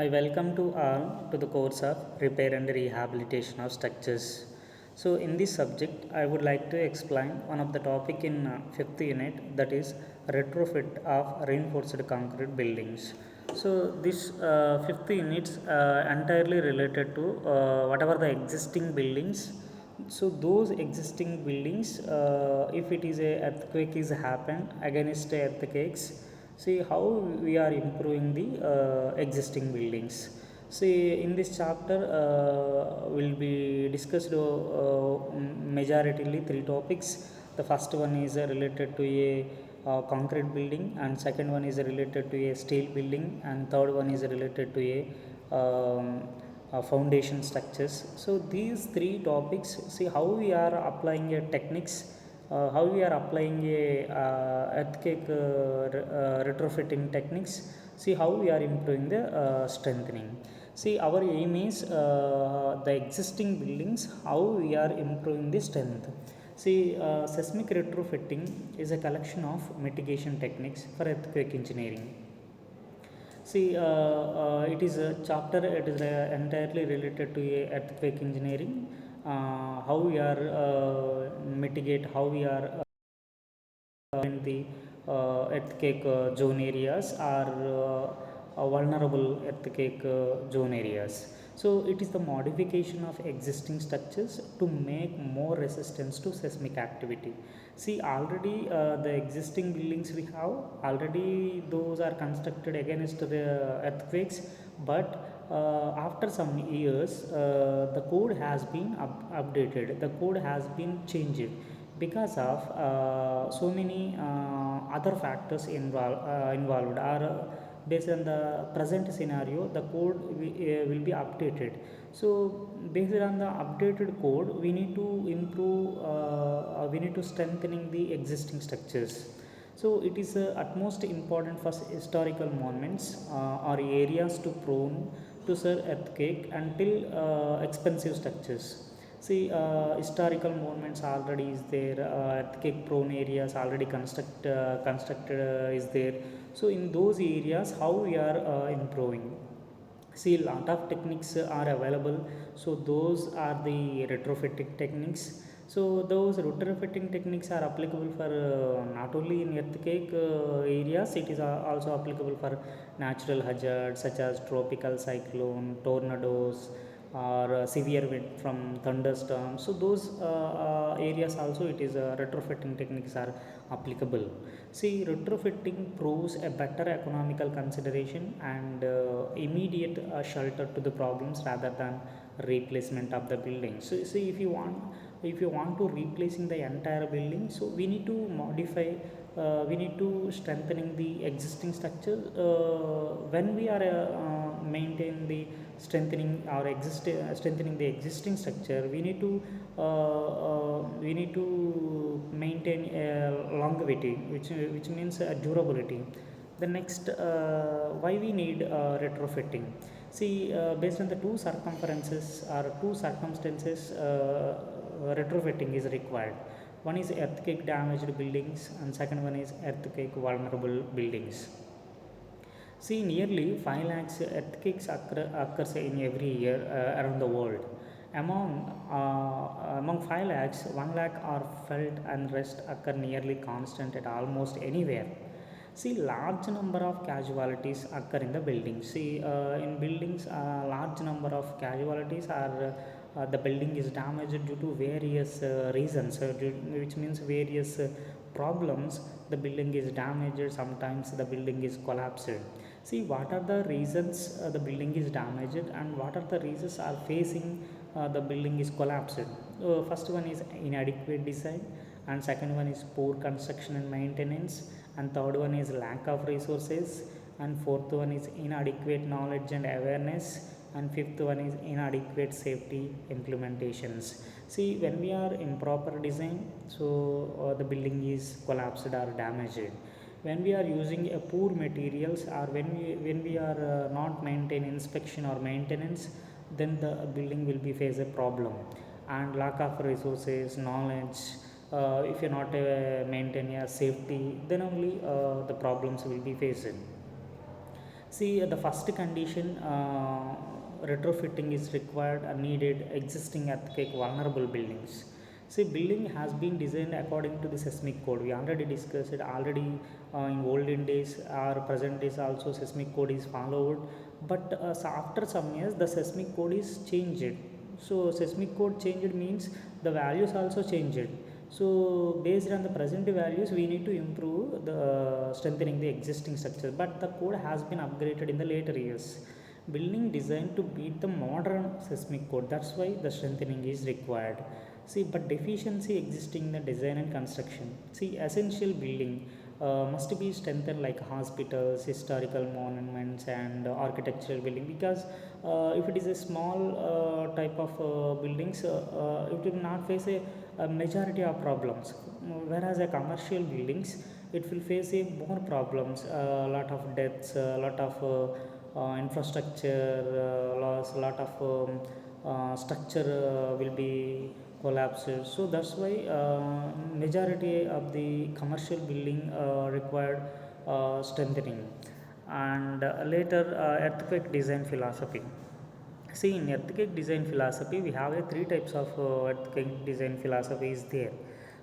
I welcome to all to the course of repair and rehabilitation of structures. So in this subject, I would like to explain one of the topic in fifth unit, that is retrofit of reinforced concrete buildings. So this fifth unit is entirely related to whatever the existing buildings. So those existing buildings, if it is a earthquake is happened against earthquakes, see how we are improving the existing buildings. See in this chapter will be discussed majoritarily three topics. The first one is related to a concrete building, and second one is related to a steel building, and third one is related to foundation structures. So these three topics, see how we are applying a techniques, how we are applying a earthquake retrofitting techniques, see how we are improving the strengthening. See our aim is the existing buildings, how we are improving the strength. See seismic retrofitting is a collection of mitigation techniques for earthquake engineering. See, it is a chapter, it is entirely related to a earthquake engineering, how we are mitigate, how we are in the earthquake zone areas are vulnerable earthquake zone areas. So it is the modification of existing structures to make more resistance to seismic activity. See already the existing buildings we have, already those are constructed against the earthquakes, but after some years the code has been updated, the code has been changed because of so many other factors involved, or based on the present scenario the code will be updated. So based on the updated code we need to improve, we need to strengthening the existing structures. So it is utmost important for historical monuments or areas to prone to serve earthquake until expensive structures. See, historical monuments already is there, earthquake prone areas already constructed is there. So in those areas, how we are improving? See, a lot of techniques are available. So those are the retrofitting techniques. So those retrofitting techniques are applicable for not only in earthquake areas, it is also applicable for natural hazards such as tropical cyclone, tornadoes, or severe wind from thunderstorms. So those areas also it is retrofitting techniques are applicable. See, retrofitting proves a better economical consideration and immediate shelter to the problems rather than replacement of the building. So see, if you want to replacing the entire building, so we need to modify, we need to strengthening the existing structure. When we are maintain the strengthening the existing structure, we need to maintain longevity, which means durability. The next, why we need retrofitting? See, based on the two circumferences or two circumstances, retrofitting is required. One is earthquake damaged buildings, and second one is earthquake vulnerable buildings. See, nearly 5 lakhs earthquakes occurs in every year around the world. Among 5 lakhs, 1 lakh are felt and rest occur nearly constant at almost anywhere. See, large number of casualties occur in the buildings. See, in buildings, large number of casualties are the building is damaged due to various reasons, which means various problems. The building is damaged. Sometimes the building is collapsed. See, what are the reasons the building is damaged and what are the reasons are facing the building is collapsed. First one is inadequate design, and second one is poor construction and maintenance, and third one is lack of resources, and fourth one is inadequate knowledge and awareness, and fifth one is inadequate safety implementations. See, when we are improper design, so the building is collapsed or damaged. When we are using a poor materials, or when we are not maintain inspection or maintenance, then the building will be face a problem. And lack of resources, knowledge, if you are not maintain your safety, then only the problems will be faced. See, the first condition, retrofitting is required or needed existing earthquake vulnerable buildings. See, building has been designed according to the seismic code. We already discussed it already in olden days or present days also seismic code is followed. But so after some years, the seismic code is changed. So seismic code changed means the values also changed. So based on the present values, we need to improve the strengthening the existing structure. But the code has been upgraded in the later years. Building designed to beat the modern seismic code. That's why the strengthening is required. See, but deficiency existing in the design and construction. See, essential building must be strengthened like hospitals, historical monuments, and architectural building, because if it is a small type of buildings, it will not face a majority of problems, whereas a commercial buildings it will face a more problems, a lot of deaths, a lot of infrastructure loss, a lot of structure will be collapsed. So that's why majority of the commercial building required strengthening. And later, earthquake design philosophy. See, in earthquake design philosophy, we have a three types of earthquake design philosophy is there.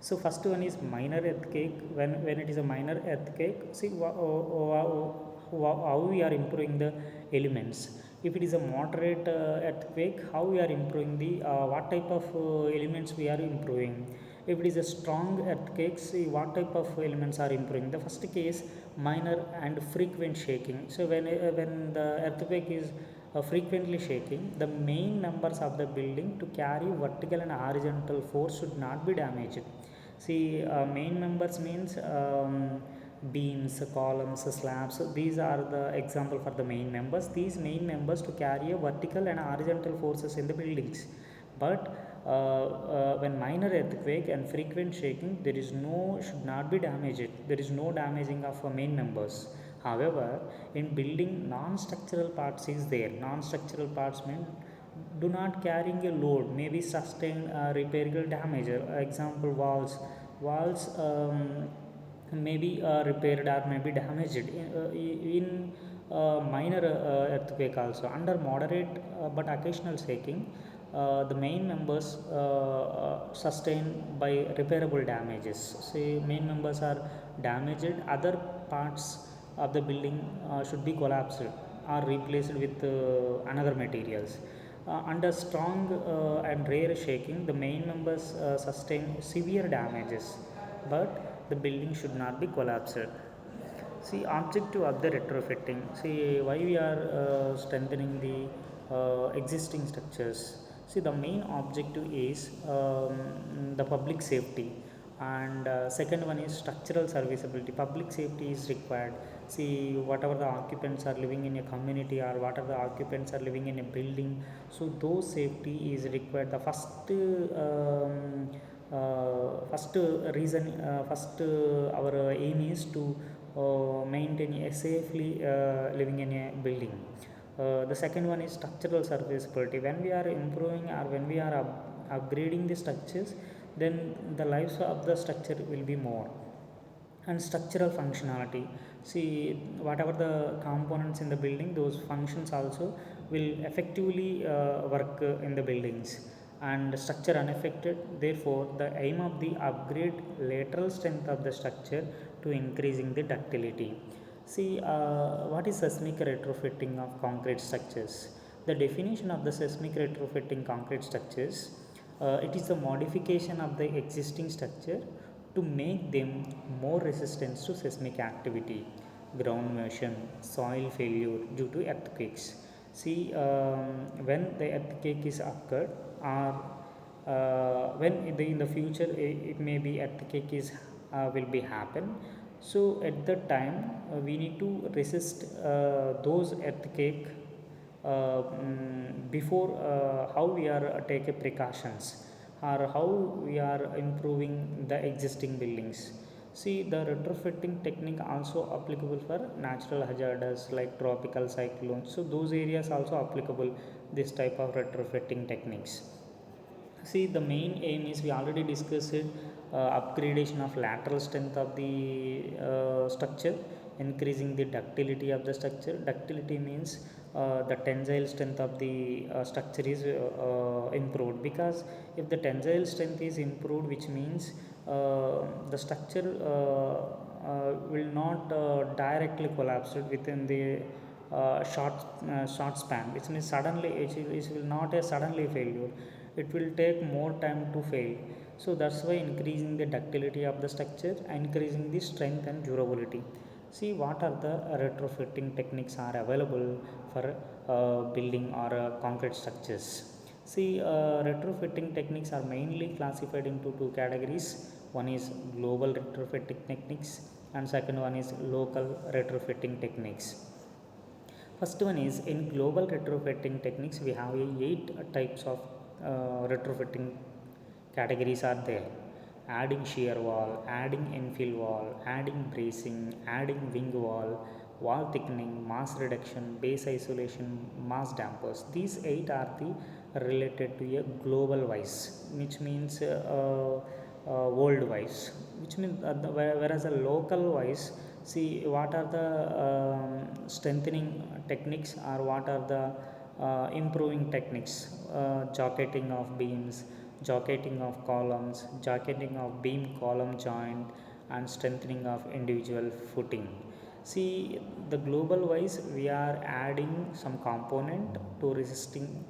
So first one is minor earthquake. When it is a minor earthquake, see how we are improving the elements. If it is a moderate earthquake, how we are improving the what type of elements we are improving. If it is a strong earthquake, see what type of elements are improving. The first case, minor and frequent shaking. So when the earthquake is frequently shaking, the main members of the building to carry vertical and horizontal force should not be damaged. See, main members means beams, columns, slabs. So these are the example for the main members. These main members to carry a vertical and horizontal forces in the buildings. But when minor earthquake and frequent shaking, there is no should not be damaged. There is no damaging of main members. However, in building, non-structural parts is there. Non-structural parts mean do not carrying a load, maybe sustain repairable damage. Example, walls may be repaired or may be damaged in minor earthquake also. Under moderate but occasional shaking, the main members sustained by repairable damages. Say main members are damaged, other parts of the building should be collapsed or replaced with another materials. Under strong and rare shaking, the main members sustain severe damages, but the building should not be collapsed. See, objective of the retrofitting. See, why we are strengthening the existing structures. See, the main objective is the public safety, and second one is structural serviceability. Public safety is required. See, whatever the occupants are living in a community or whatever the occupants are living in a building, so those safety is required. The first reason, first our aim is to maintain a safely living in a building. The second one is structural serviceability. When we are improving or when we are upgrading the structures, then the lives of the structure will be more. And structural functionality. See, whatever the components in the building, those functions also will effectively work in the buildings, and structure unaffected. Therefore, the aim of the upgrade lateral strength of the structure to increasing the ductility. See, what is seismic retrofitting of concrete structures? The definition of the seismic retrofitting concrete structures, it is the modification of the existing structure to make them more resistant to seismic activity, ground motion, soil failure due to earthquakes. See, when the earthquake is occurred, or when in the future it may be earthquake is will be happen, so at that time we need to resist those earthquake before how we are take precautions or how we are improving the existing buildings. See, the retrofitting technique also applicable for natural hazards like tropical cyclones. So those areas also applicable this type of retrofitting techniques. See, the main aim is we already discussed it, upgradation of lateral strength of the structure increasing the ductility of the structure. Ductility means the tensile strength of the structure is improved, because if the tensile strength is improved, which means the structure will not directly collapse within the short span, which means suddenly it will not a suddenly failure, it will take more time to fail. So that's why increasing the ductility of the structure, increasing the strength and durability. See what are the retrofitting techniques are available for building or concrete structures. See, retrofitting techniques are mainly classified into two categories. One is global retrofitting techniques, and second one is local retrofitting techniques. First one is in global retrofitting techniques, we have 8 types of retrofitting categories are there: adding shear wall, adding infill wall, adding bracing, adding wing wall, wall thickening, mass reduction, base isolation, mass dampers. These 8 are the related to a global wise, which means world wise, which means whereas a local wise, see what are the strengthening techniques, or what are the improving techniques: jacketing of beams, jacketing of columns, jacketing of beam column joint, and strengthening of individual footing. See, the global wise, we are adding some component to resisting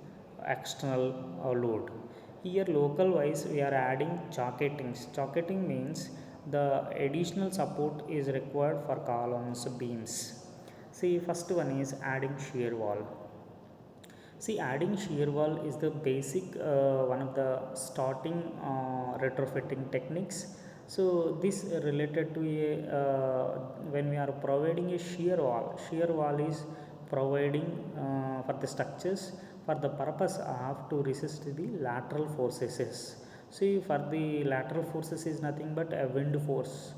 external load. Here local wise, we are adding jackettings. Jacketing means the additional support is required for columns, beams. See, first one is adding shear wall. See, adding shear wall is the basic one of the starting retrofitting techniques. So this related to a when we are providing a shear wall. Shear wall is providing for the structures for the purpose of to resist the lateral forces. See, for the lateral forces is nothing but a wind force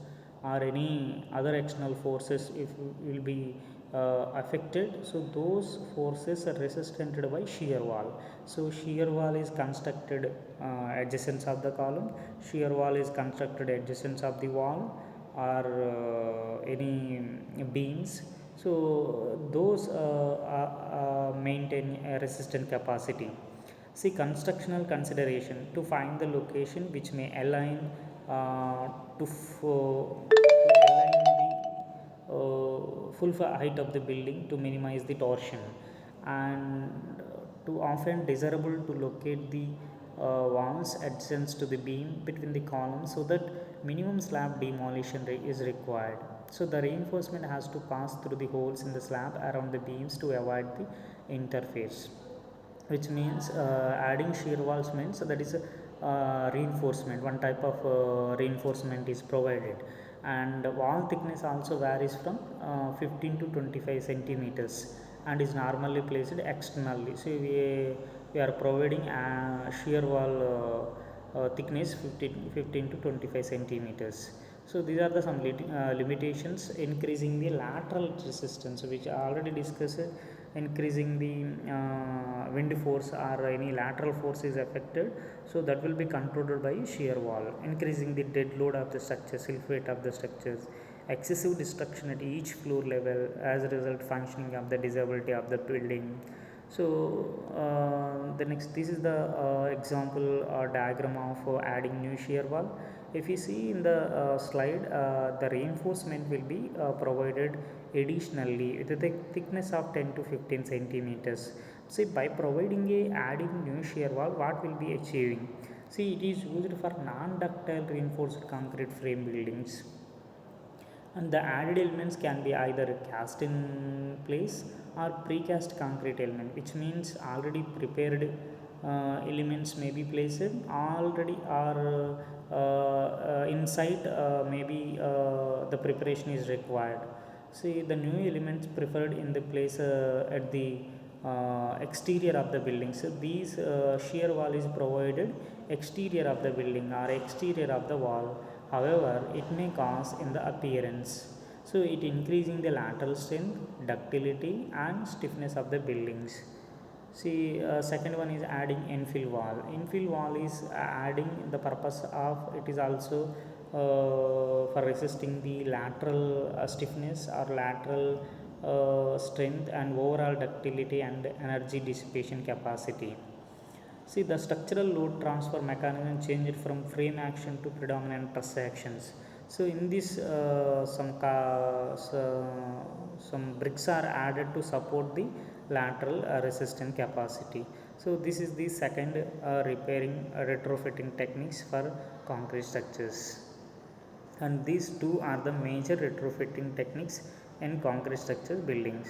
or any other external forces if will be affected. So those forces are resisted by shear wall. So shear wall is constructed adjacent of the column, shear wall is constructed adjacent of the wall or any beams. So those maintain a resistant capacity. See, constructional consideration to find the location which may align to align the full height of the building to minimize the torsion, and to often desirable to locate the walls adjacent to the beam between the columns, so that minimum slab demolition is required. So the reinforcement has to pass through the holes in the slab around the beams to avoid the interface, which means adding shear walls means that is a reinforcement, one type of reinforcement is provided. And wall thickness also varies from 15 to 25 centimeters and is normally placed externally. So we are providing shear wall thickness 15 to 25 centimeters. So these are the some limitations. Increasing the lateral resistance, which I already discussed. Increasing the wind force or any lateral force is affected, so that will be controlled by shear wall. Increasing the dead load of the structure, self weight of the structures, excessive destruction at each floor level as a result functioning of the disability of the building. So the next, this is the example diagram of adding new shear wall. If you see in the slide, the reinforcement will be provided additionally with a thickness of 10 to 15 centimeters. See, by providing a adding new shear wall, what will be achieving? See, it is used for non-ductile reinforced concrete frame buildings, and the added elements can be either cast in place or precast concrete element, which means already prepared elements may be placed already, or inside maybe the preparation is required. See, the new elements preferred in the place at the exterior of the building. So these shear wall is provided exterior of the building or exterior of the wall. However, it may cause in the appearance. So it increasing the lateral strength, ductility and stiffness of the buildings. See, second one is adding infill wall. Infill wall is adding the purpose of it is also for resisting the lateral stiffness or lateral strength and overall ductility and energy dissipation capacity. See, the structural load transfer mechanism changed from frame action to predominant truss actions. So, in this, some bricks are added to support the lateral resistance capacity. So, this is the second repairing retrofitting techniques for concrete structures. And these two are the major retrofitting techniques in concrete structure buildings.